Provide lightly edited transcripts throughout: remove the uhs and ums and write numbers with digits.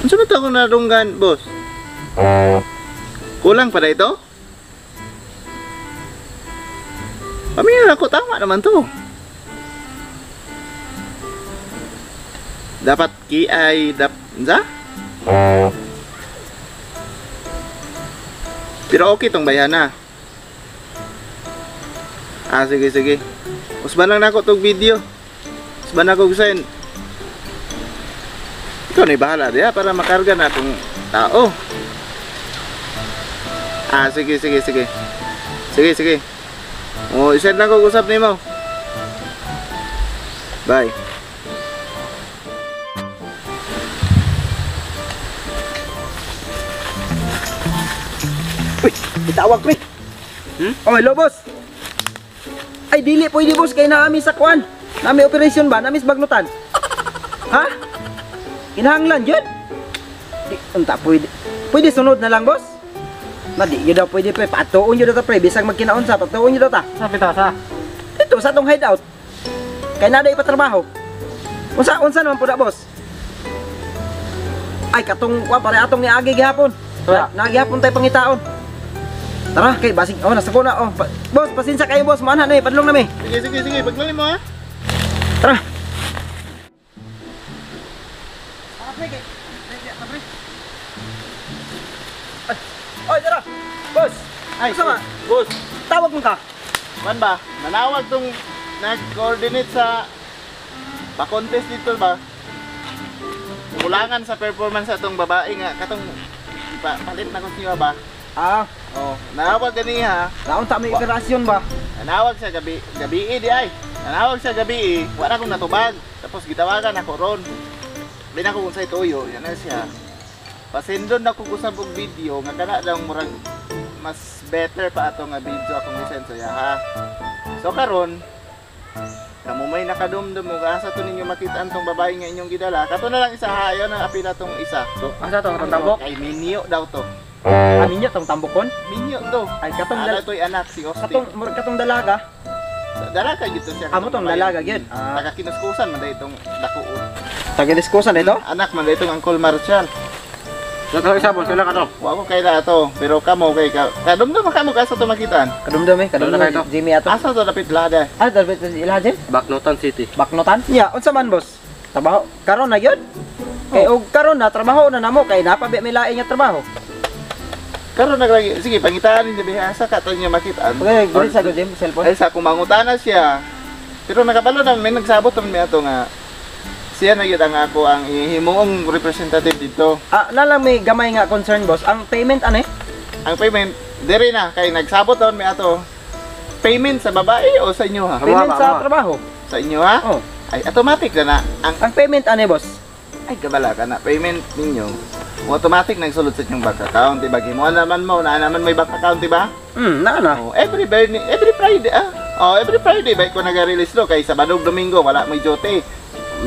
Ano ba ito akong narunggan, boss? Kulang pa na ito? Pamilya ako, tama naman to. Dapat ki ay za? Pero okay tong bayana. Sige, sige. Usban lang nako tong video. Usban ako gusain. Ikaw na bahala diya para makarga na itong tao. Sige, sige, sige. Sige, sige. Isend lang ko usap ni mo. Bye. Uy, itawag pre. Oh, hello boss. Ay, dili pwede boss, kay naami sa kuan. Nami operasyon ba? Nami sa bagnutan. Ha? Kinahanglan yun? Di, unta pwede. Pwede sunod na lang boss? Na di yun daw pwede pre. Patuon yun daw pre. Bisag magkinaon sa, patuon yun daw ta. Sa pita sa? Ito, sa tong hideout. Kay nada ipatrabaho. Unsa naman po na boss? Ay, katong kuan pare atong ni Agi gihapon. Nagihapon tayo pangitaon. Tara, kay basig. Nasa ko na. Boss, pasensya kayo boss. Mana na padlong na mi. Sige, sige, sige. Paglalim mo ha. Tara. Oy, tara. Boss. Ay, sama. boss. Tawag mo ka. Man ba? Nanawag tong nag-coordinate sa pa-contest dito ba? Kulangan sa performance sa itong babae nga. Katong palit na ko siya ba? Nanawag ganiha. Naon ta may operasyon ba? Nanawag sa gabi di ay. Nanawag sa gabi, wala akong natubag. Tapos gitawagan ako ron. Bin ako kung sa ituyo, yan na siya. Pasindon ako kusab og video nga kana daw murag mas better pa ato nga video akong lisenso ya ha. So karon kamo may nakadumdum mo asa to ninyo makita tong babae nga inyong gidala. Kato na lang isa ha, ayo na apila tong isa. So Asa to katong tambok? Ay minyo daw to. Aminyo tong tambokon? Minyo to. Ay katong Ano to'y anak si Austin. katong dalaga. Dalaga gito siya. Amo tong dalaga gyud. Nakakinuskusan man daytong dakuon. Taga-diskusan ito? Anak man daytong Uncle Marshall. Sa to isa boss, sila ka to. Wa ko kay na to, pero kamo kay kadumdum kamo ka sa to makitaan. Kadumdum kadumdum Kadumdum. Jimmy ato. Asa to dapit lada. Dapat ilajem? Baknotan City. Baknotan? Ya, unsa man boss? Trabaho karon na gyud? Kay og karon na trabaho na namo kay napabi may lain nga trabaho. Karon naglagi sige pangitaan ni biha asa ka to niya makitaan. Okay, guri sa Jim cellphone. Ay sa kumangutana siya. Pero nakabalo na may nagsabot man mi ato nga siya na gyud ang ako ang himuong representative dito. Nalang may gamay nga concern boss. Ang payment ane? Ang payment diri na kay nagsabot taon mi ato. Payment sa babae o sa inyo ha? Payment sa trabaho. Sa inyo ha? Oh. Ay automatic na Ang payment ane boss? ay kabala ka na payment ninyo. Automatic nagsulod sa inyong bank account, diba? Gimuan naman mo, na naman may bank account, diba? Na. Every Friday, every Friday, ba ko nag-release do, kay Sabado, Domingo, wala may jote.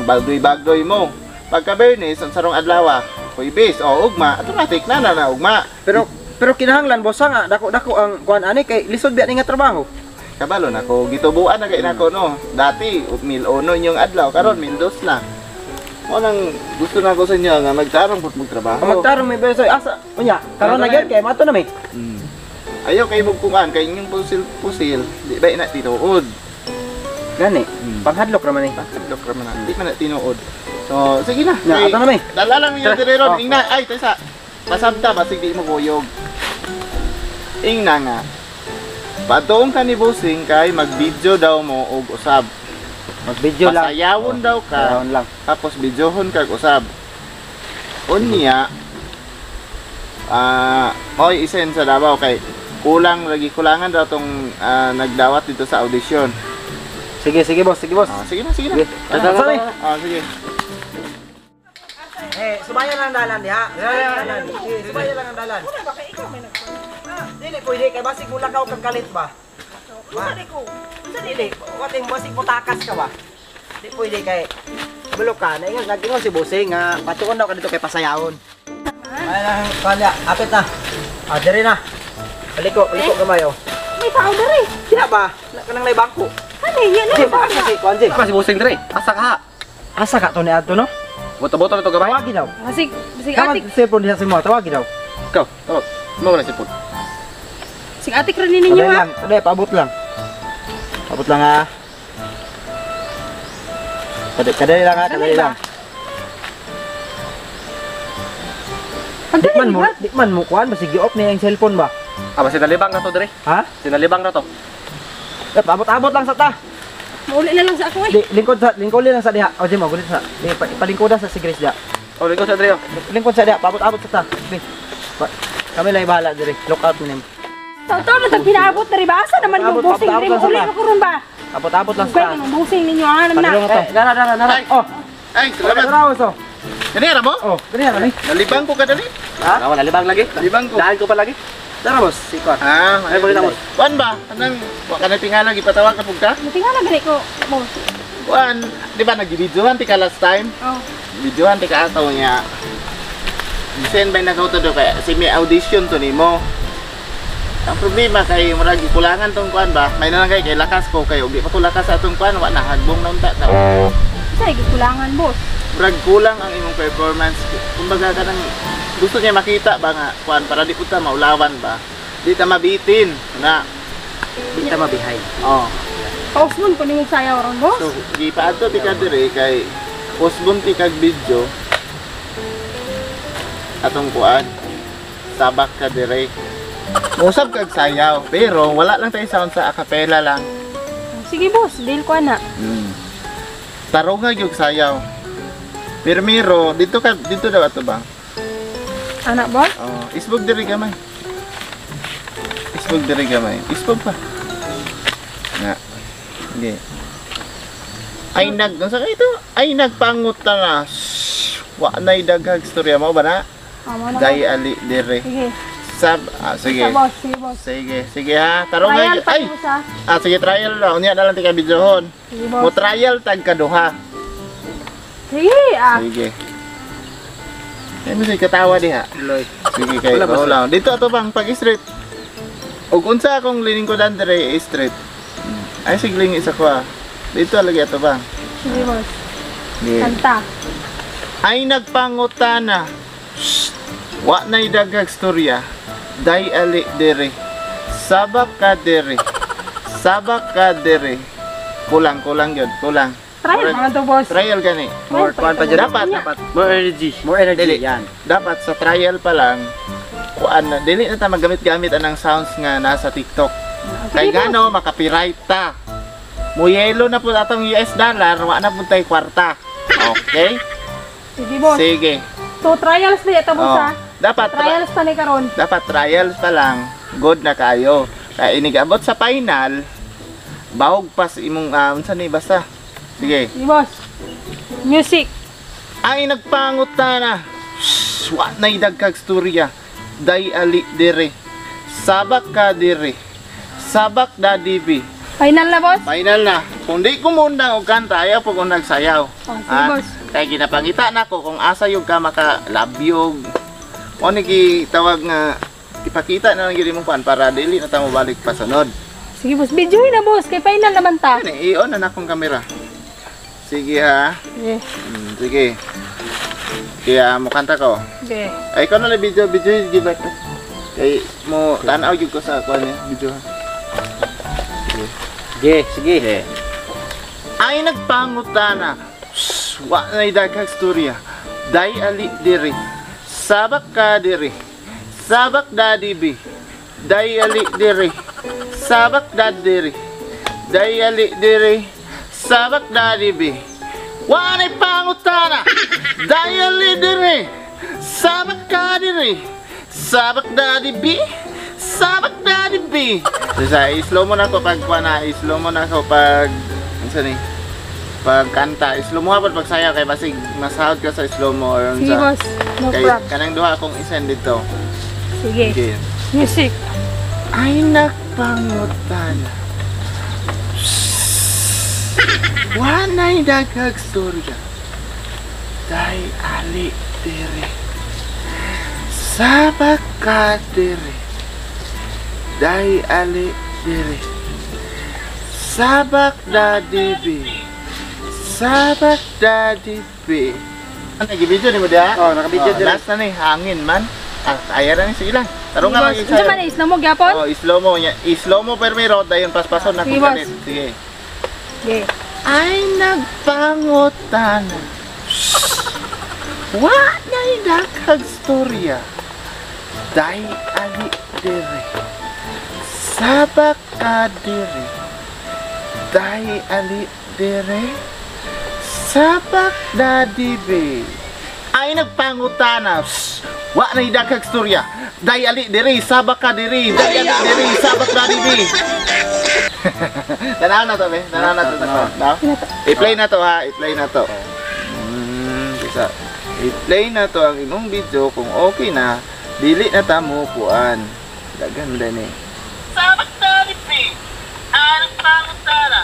Bagdoy mo. Pagka Bernes, ang sarong adlaw, Huwebes, ugma, automatic na ugma. Pero kinahanglan boss nga dako ang kuan ani kay lisod biya ni nga trabaho. Kabalo na ko, gitubuan na kay nako no. Dati, 1,001 yung adlaw, karon 1,002 na. Nang gusto na ko sa inyo nga magtarong pud magtrabaho. Magtarong may beso asa unya karon na gyud kay mato na mi. Ayaw kay bugkungan kay inyong pusil, di ba ina tinuod. Gani. Panghadlok ra man ni. Panghadlok ra man na. Di man na tinuod. So, sige na. Nya ato na mi. Dala lang niyo dire ron. Ingna, ay taysa. Pasabta basig di mo kuyog. Ingna nga. Patuong ka ni bossing kay mag-video daw mo og usab. Mag-video lang. Pasayawon daw ka. Pasayawon lang. Tapos videohon kag usab. Unya mo'y isen sa Davao kay kulangan daw tong nagdawat dito sa audition. Sige boss. Sige na. Sige. Sige. Sige. Sumayan lang ang dalan diha. Sumayan lang ang dalan. Wala ba kay ikaw may Dili pwede kay basig mulakaw kag kalit ba? Unsa di ko? Dili, wating basig putakas ka ba? Di pwede kay bulok ka. Nag-ingon si Bossing nga patuon daw ka dito kay pasayawon. Ay lang kanya, apit na. Diri na. Aliko gamay oh. May tao diri. Sina ba? Kanang may bangko. Kani yan Di ba kasi kuan di? Apa si busing dire? Asa ka? Asa ka to ni adto no? Boto-boto na to gamay. Tawagin daw. Sig Tawag atik. cellphone diha sa mo, tawagin daw. Ikaw, tawag. Mo na sipon. Sig atik rin ninyo Kadali ha. lang, kadali, paabot lang. Paabot lang ha. Kadali lang ha, kadali lang. Di man mo kuan, basig i-off niya yung cellphone ba? Ah, sinalibang na to dire. Ha? Sinalibang na to. Paabot-abot lang sa ta. Mauli na lang sa ako eh. Di, lingkod lang sa diha. O di mo, gulit sa. Di, palingkodan sa sigris diha. Oh, ligo sa dire. Lingkod sa diha, paabot-abot sa ta. Di. Kami lang ibahala dire. Look out mo nim. Taon-taon na tag pinaabot na rin ba? Asa naman yung Paabot, busing paabot rin? lang sa Uli ta. na ko ron ba? Abot-abot lang sa Kaya ta. yung busing ninyo ha naman na. Padulong ito. Nara. Oh, Ay, salamat. salamat so. Kanina mo? Oh, ganyan kami. Nalibang ko ka dali. Ha? Ah, wala libang lagi. Nalibang ko. Dahan ko pa lagi. Tara boss, sikot. Ah, Ay, balita mo. Kuan ba? Anang wa ka na tingala gipatawag ka pugka? Natingala gani ko. Boss. Kuan, di ba nagibidyohan ti ka last time? Oh. Videohan ti ka ataw niya. Send by nagauto do kaya semi audition to nimo. Ang problema kay murag kulangan tong kuan ba? May na lang kay lakas ko kay ug di pa ko lakas sa atong kuan wa na hagbong na unta ta. Sa kulangan boss. Murag kulang ang imong performance. Kumbaga kanang gusto niya makita ba nga kuan para di puta maulawan ba? Di ta mabitin na. Di ta mabihay. Oh. Pausmon ko nimong sayaw ron boss. So, gipaadto ti ka dire kay postbon ti kag video atong kuan sabak ka dire. Usab kag sayaw pero wala lang tayo sound sa acapella lang. Sige boss, deal ko na. Tarong nga gyud sayaw. Pirmiro dito daw ato ba? Anak boss? Oh, isbog diri gamay. Isbog diri gamay. Isbog pa. Na. Hindi. Ay sa ito. Ay nagpangutan na. Wa nay daghag storya mo ba na? Amo na. Day ali dire. Sige. Sige. Sa boss, sige boss. Sige ha. Tarong Trial nga. pa Ay. mo sa. Sige trial na. Unya na lang ti ka videohon. Sige Mo boss. trial tag kaduha. Sige Sige. Ay mo say katawa diha. Loy. Sige kay Wala ba, go sir? lang. Dito ato bang pag street. Ug unsa akong liningkodan dire street. Ay sigling isa ko ah. Dito lagi ato bang. Sige boss. Sige. Kanta. Ay nagpangutana. Wa nay daghag storya. Day ali dire. Sabak ka dire. Sabak ka dire. Kulang gyud, kulang. Try naman to boss. Trial gani. More kuan pa dyan. Dapat. More energy. More energy. Dili. Yan. Dapat sa trial pa lang kuan na dili na ta magamit-gamit anang sounds nga nasa TikTok. Kay Sige, boss. gano makapiright ta. Muyelo na po atong US dollar, wa na po tay kwarta. Okay? Sige boss. Sige. So trials na ito boss Oh. ha. Dapat Trials pa ni karon. dapat trials pa lang. Good na kayo. Kaya inigabot sa final, bahog pas imong unsa ni basta. Sige. Sige boss. Music. Ay nagpangutana. Wa nay daghag storya. Day ali dire. Sabak ka dire. Sabak da dibi. Final na boss. Final na. Kung di ko muna og kanta, ayaw po kung nagsayaw. Oh, sige boss. Kaya ginapangita na ko kung asa yung ka makalabyog. O niki tawag nga ipakita na lang yun mong pan para dili na tayo balik pa sunod. Sige boss. Videoin na boss. Kay final naman ta. Yan eh, i-on na akong kamera. Sige ha. Sige. Sige. Kaya mo kanta ko. Sige. Ay, ikaw na lang video give back. Kay mo tanaw yun ko sa kuha niya, video ha. Sige. Ay nagpangutana. Wa na daghag storya. Day ali diri. Sabak ka diri. Sabak da dibi. Day ali diri. Sabak da diri. Day ali diri. Sabak da dibi. Wa na pangutana. Day ali diri. Sabak ka diri. Sabak da dibi. Sabak da dibi. Sa slow mo na ko pag slow mo na ko pag ano ni? Pagkanta, slow mo hapon pag sayaw kay basig masahod ka sa slow mo or Sige boss. No kay problem. kanang duha akong isend dito. Sige. Okay. Music. Ay nagpangutana. Wanay daghag storya. Day ali diri. Sabak ka diri. Day ali diri. Sabak da dibi. Sabak da dibi. Ano, gibidyo ni mo diha? Oh, nakabidyo dire. Last na ni, hangin man. Ah, kaya na ni, sige lang. Tarong nga Boss, lang unsa man is na mo gyapon? Oh, slow mo niya. I-slow mo permiro dayon paspason na Sige, kung boss. galit. Sige. Sige. Ay nagpangutan. Wa na inakag storya. Dai ali dire. Sabak ka dire. Dai ali dire. Sabak na dibe. Ay nagpangutana. Wa na idakag storya. Dai ali dire, sabak ka dire. Dai ali dire, sabak na dibe. Tanaw na to, be. Tanaw na to. Tanaw. I-play na to ha, i-play na to. Bisa. I-play na to ang imong video kung okay na, dili na ta mo puan. Dagan din eh. Sabak na dibe. Anong pangutana.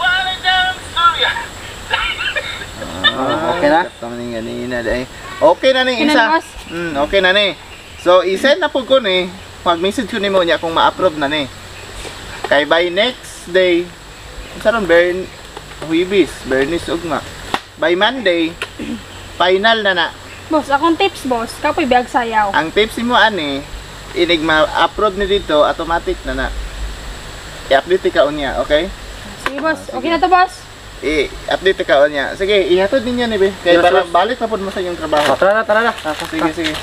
Wala dang storya. Okay na? Tama ni ganina dai. Okay na ni Okay na, isa. boss. Okay na ni. So i-send na pud ko ni. Mag-message ko nimo niya kung ma-approve na ni. Kay by next day, saron Huibis, Bernis ugma. By Monday, final na na. Boss, akong tips, boss. Kapoy biag sayaw. Ang tips mo ani, inig ma-upload ni dito, automatic na na. I-update ka unya, okay? Sige, boss. Okay na to, boss. I-update ka unya. Sige, ihatod ninyo ni be. Kay Yes, para boss. balik na pud mo sa inyong trabaho. Tara na, tara na. Sige, sige.